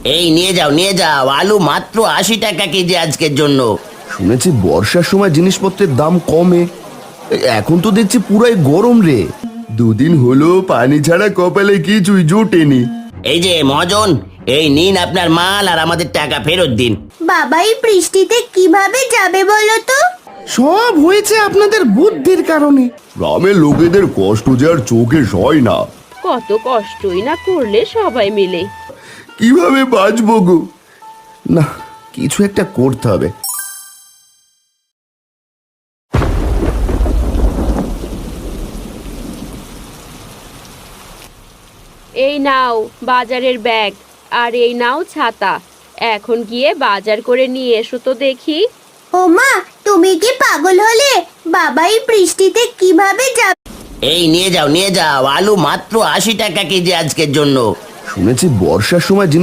এই নিয়ে যাও, আলু মাত্র 80 টাকা কেজি আজকের জন্য। শুনেছি বর্ষার সময় জিনিসপত্রের দাম কমে, এখন তো দেখছি পুরাই গরম রে। দুদিন হলো পানি ছাড়া কপালে কিছুই জোটেনি। এই যে মহাজন, এই নিন আপনার মাল আর আমাদের টাকা ফেরত দিন। বাবা এই বৃষ্টিতে কিভাবে যাবে বলো তো? সব হয়েছে আপনাদের বুদ্ধির কারণে। গ্রামের লোকেদের কষ্ট যে আর চোখে সয় না। কত কষ্টই না করলে সবাই মিলে। কিভাবে বাঁচবো গো? না, কিছু একটা করতে হবে। এই নাও বাজারের ব্যাগ, আর এই নাও ছাতা। এখন গিয়ে বাজার করে নিয়ে এসো তো দেখি। ও মা, তুমি কি পাগল হলে? বাবা এই বৃষ্টিতে কিভাবে যাবে? এই নিয়ে যাও, আলু মাত্র 80 টাকা কেজি আজকের জন্য। শুনেছি বর্ষার সময় জিনিস